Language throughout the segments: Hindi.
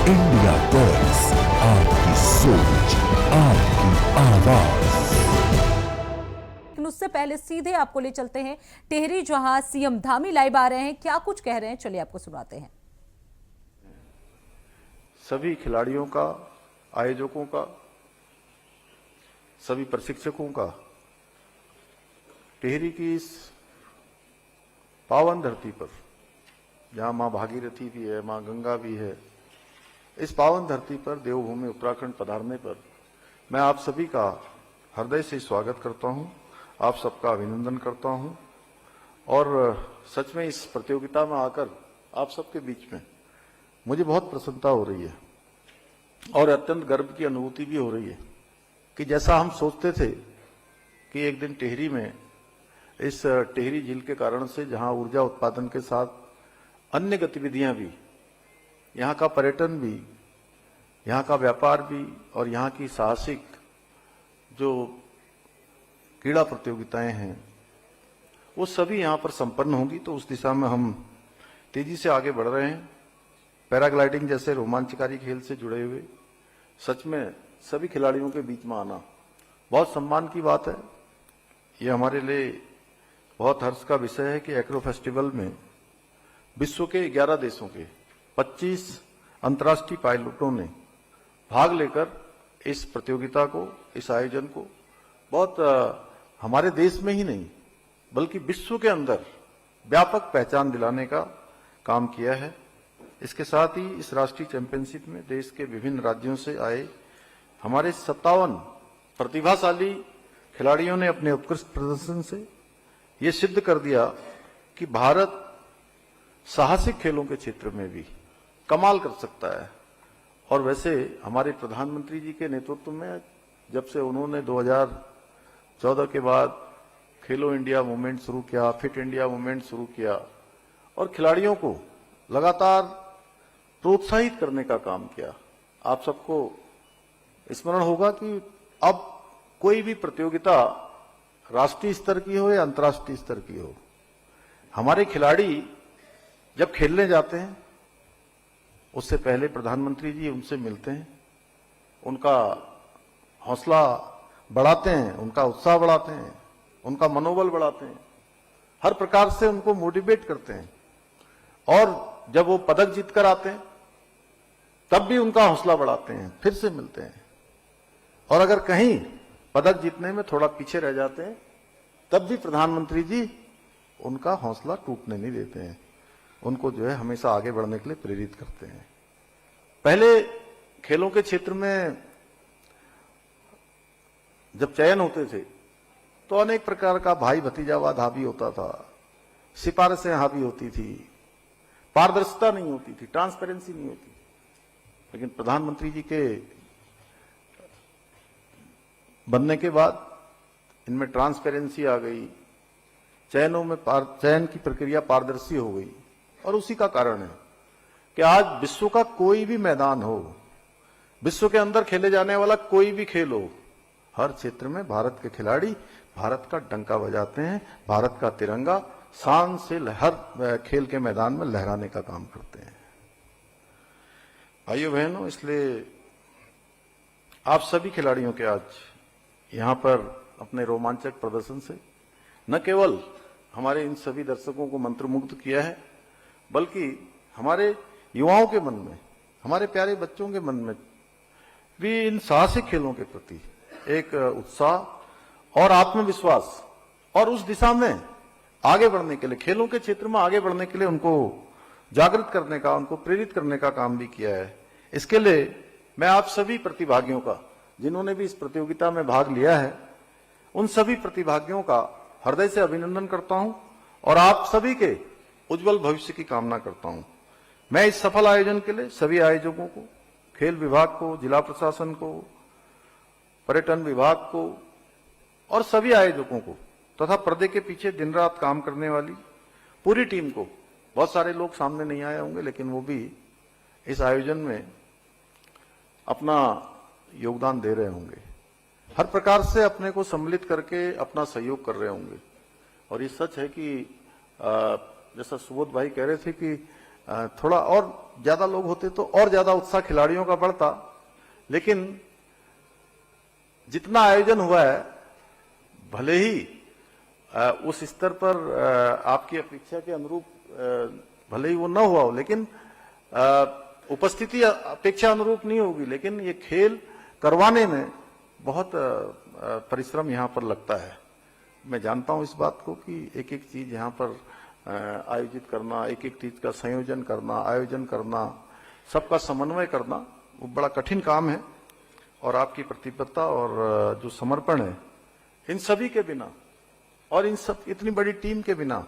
इंडिया बॉयज, आपकी सोच, आपकी आवाज। लेकिन उससे पहले सीधे आपको ले चलते हैं टिहरी, जहां सीएम धामी लाइव आ रहे हैं। क्या कुछ कह रहे हैं, चलिए आपको सुनाते हैं। सभी खिलाड़ियों का, आयोजकों का, सभी प्रशिक्षकों का टिहरी की इस पावन धरती पर, जहां मां भागीरथी भी है, मां गंगा भी है, इस पावन धरती पर देवभूमि उत्तराखंड पधारने पर मैं आप सभी का हृदय से स्वागत करता हूं, आप सबका अभिनंदन करता हूं। और सच में इस प्रतियोगिता में आकर आप सबके बीच में मुझे बहुत प्रसन्नता हो रही है और अत्यंत गर्व की अनुभूति भी हो रही है कि जैसा हम सोचते थे कि एक दिन टिहरी में, इस टिहरी झील के कारण से जहां ऊर्जा उत्पादन के साथ अन्य गतिविधियां भी, यहाँ का पर्यटन भी, यहाँ का व्यापार भी और यहाँ की साहसिक जो क्रीड़ा प्रतियोगिताएं हैं वो सभी यहाँ पर संपन्न होंगी, तो उस दिशा में हम तेजी से आगे बढ़ रहे हैं। पैराग्लाइडिंग जैसे रोमांचकारी खेल से जुड़े हुए सच में सभी खिलाड़ियों के बीच में आना बहुत सम्मान की बात है। ये हमारे लिए बहुत हर्ष का विषय है कि एग्रो फेस्टिवल में विश्व के 11 देशों के 25 अंतर्राष्ट्रीय पायलटों ने भाग लेकर इस प्रतियोगिता को, इस आयोजन को बहुत हमारे देश में ही नहीं बल्कि विश्व के अंदर व्यापक पहचान दिलाने का काम किया है। इसके साथ ही इस राष्ट्रीय चैंपियनशिप में देश के विभिन्न राज्यों से आए हमारे 57 प्रतिभाशाली खिलाड़ियों ने अपने उत्कृष्ट प्रदर्शन से ये सिद्ध कर दिया कि भारत साहसिक खेलों के क्षेत्र में भी कमाल कर सकता है। और वैसे हमारे प्रधानमंत्री जी के नेतृत्व में जब से उन्होंने 2014 के बाद खेलो इंडिया मूवमेंट शुरू किया, फिट इंडिया मूवमेंट शुरू किया और खिलाड़ियों को लगातार प्रोत्साहित करने का काम किया। आप सबको स्मरण होगा कि अब कोई भी प्रतियोगिता राष्ट्रीय स्तर की हो या अंतर्राष्ट्रीय स्तर की हो, हमारे खिलाड़ी जब खेलने जाते हैं उससे पहले प्रधानमंत्री जी उनसे मिलते हैं, उनका हौसला बढ़ाते हैं, उनका उत्साह बढ़ाते हैं, उनका मनोबल बढ़ाते हैं, हर प्रकार से उनको मोटिवेट करते हैं। और जब वो पदक जीत कर आते हैं तब भी उनका हौसला बढ़ाते हैं, फिर से मिलते हैं। और अगर कहीं पदक जीतने में थोड़ा पीछे रह जाते हैं तब भी प्रधानमंत्री जी उनका हौसला टूटने नहीं देते हैं, उनको जो है हमेशा आगे बढ़ने के लिए प्रेरित करते हैं। पहले खेलों के क्षेत्र में जब चयन होते थे तो अनेक प्रकार का भाई भतीजावाद हावी होता था, सिफारिशें हावी होती थी, पारदर्शिता नहीं होती थी, ट्रांसपेरेंसी नहीं होती। लेकिन प्रधानमंत्री जी के बनने के बाद इनमें ट्रांसपेरेंसी आ गई, चयनों में चयन की प्रक्रिया पारदर्शी हो गई। और उसी का कारण है कि आज विश्व का कोई भी मैदान हो, विश्व के अंदर खेले जाने वाला कोई भी खेल हो, हर क्षेत्र में भारत के खिलाड़ी भारत का डंका बजाते हैं, भारत का तिरंगा शान से हर खेल के मैदान में लहराने का काम करते हैं। भाइयों बहनों, इसलिए आप सभी खिलाड़ियों के आज यहां पर अपने रोमांचक प्रदर्शन से न केवल हमारे इन सभी दर्शकों को मंत्रमुग्ध किया है बल्कि हमारे युवाओं के मन में, हमारे प्यारे बच्चों के मन में भी इन साहसिक खेलों के प्रति एक उत्साह और आत्मविश्वास और उस दिशा में आगे बढ़ने के लिए, खेलों के क्षेत्र में आगे बढ़ने के लिए उनको जागृत करने का, उनको प्रेरित करने का काम भी किया है। इसके लिए मैं आप सभी प्रतिभागियों का, जिन्होंने भी इस प्रतियोगिता में भाग लिया है, उन सभी प्रतिभागियों का हृदय से अभिनंदन करता हूं और आप सभी के उज्जवल भविष्य की कामना करता हूं। मैं इस सफल आयोजन के लिए सभी आयोजकों को, खेल विभाग को, जिला प्रशासन को, पर्यटन विभाग को और सभी आयोजकों को तथा पर्दे के पीछे दिन रात काम करने वाली पूरी टीम को, बहुत सारे लोग सामने नहीं आए होंगे लेकिन वो भी इस आयोजन में अपना योगदान दे रहे होंगे, हर प्रकार से अपने को सम्मिलित करके अपना सहयोग कर रहे होंगे। और ये सच है कि जैसा सुबोध भाई कह रहे थे कि थोड़ा और ज्यादा लोग होते तो और ज्यादा उत्साह खिलाड़ियों का बढ़ता, लेकिन जितना आयोजन हुआ है, भले ही उस स्तर पर आपकी अपेक्षा के अनुरूप भले ही वो न हुआ हो, लेकिन उपस्थिति अपेक्षा अनुरूप नहीं होगी, लेकिन ये खेल करवाने में बहुत परिश्रम यहाँ पर लगता है। मैं जानता हूं इस बात को कि एक एक चीज यहाँ पर आयोजित करना, एक एक चीज का संयोजन करना, आयोजन करना, सबका समन्वय करना, वो बड़ा कठिन काम है। और आपकी प्रतिबद्धता और जो समर्पण है, इन सभी के बिना और इन सब इतनी बड़ी टीम के बिना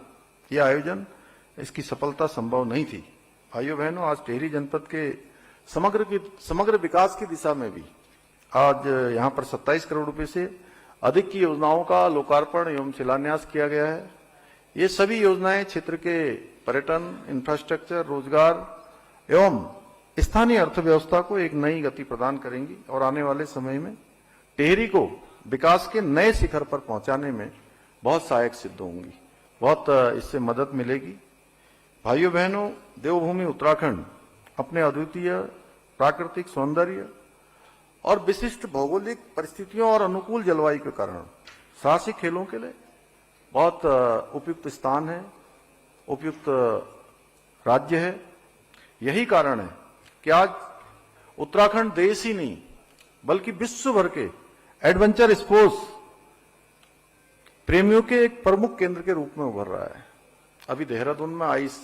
ये आयोजन, इसकी सफलता संभव नहीं थी। भाइयों बहनों, आज टिहरी जनपद के समग्र विकास की दिशा में भी आज यहाँ पर 27 करोड़ रुपए से अधिक की योजनाओं का लोकार्पण एवं शिलान्यास किया गया है। ये सभी योजनाएं क्षेत्र के पर्यटन, इंफ्रास्ट्रक्चर, रोजगार एवं स्थानीय अर्थव्यवस्था को एक नई गति प्रदान करेंगी और आने वाले समय में टिहरी को विकास के नए शिखर पर पहुंचाने में बहुत सहायक सिद्ध होंगी, बहुत इससे मदद मिलेगी। भाइयों बहनों, देवभूमि उत्तराखंड अपने अद्वितीय प्राकृतिक सौंदर्य और विशिष्ट भौगोलिक परिस्थितियों और अनुकूल जलवायु के कारण साहसिक खेलों के लिए बहुत उपयुक्त स्थान है, उपयुक्त राज्य है। यही कारण है कि आज उत्तराखंड देश ही नहीं बल्कि विश्व भर के एडवेंचर स्पोर्ट्स प्रेमियों के एक प्रमुख केंद्र के रूप में उभर रहा है। अभी देहरादून में आइस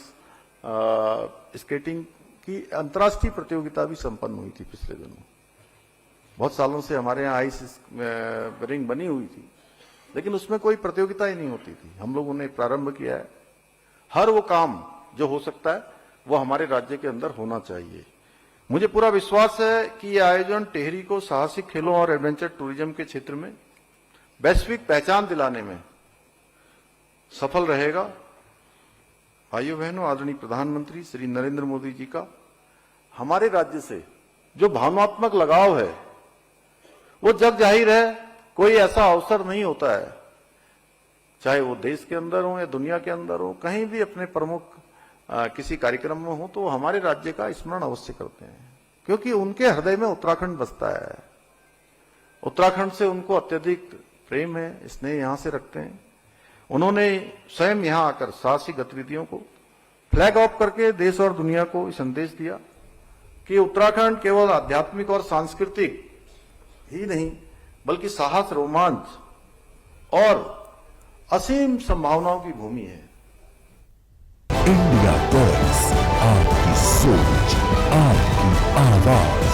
स्केटिंग की अंतर्राष्ट्रीय प्रतियोगिता भी संपन्न हुई थी पिछले दिनों। बहुत सालों से हमारे यहाँ आइस रिंग बनी हुई थी, लेकिन उसमें कोई प्रतियोगिता ही नहीं होती थी। हम लोगों ने प्रारंभ किया है। हर वो काम जो हो सकता है वो हमारे राज्य के अंदर होना चाहिए। मुझे पूरा विश्वास है कि यह आयोजन टिहरी को साहसिक खेलों और एडवेंचर टूरिज्म के क्षेत्र में वैश्विक पहचान दिलाने में सफल रहेगा। भाइयों बहनों, आदरणीय प्रधानमंत्री श्री नरेंद्र मोदी जी का हमारे राज्य से जो भावनात्मक लगाव है वो जग जाहिर है। कोई ऐसा अवसर नहीं होता है, चाहे वो देश के अंदर हो या दुनिया के अंदर हो, कहीं भी अपने प्रमुख किसी कार्यक्रम में हो तो हमारे राज्य का स्मरण अवश्य करते हैं, क्योंकि उनके हृदय में उत्तराखंड बसता है। उत्तराखंड से उनको अत्यधिक प्रेम है, स्नेह यहां से रखते हैं। उन्होंने स्वयं यहां आकर साहसिक गतिविधियों को फ्लैग ऑफ करके देश और दुनिया को संदेश दिया कि उत्तराखंड केवल आध्यात्मिक और सांस्कृतिक ही नहीं बल्कि साहस, रोमांच और असीम संभावनाओं की भूमि है। इंडिया टॉक्स, आपकी सोच, आपकी आवाज।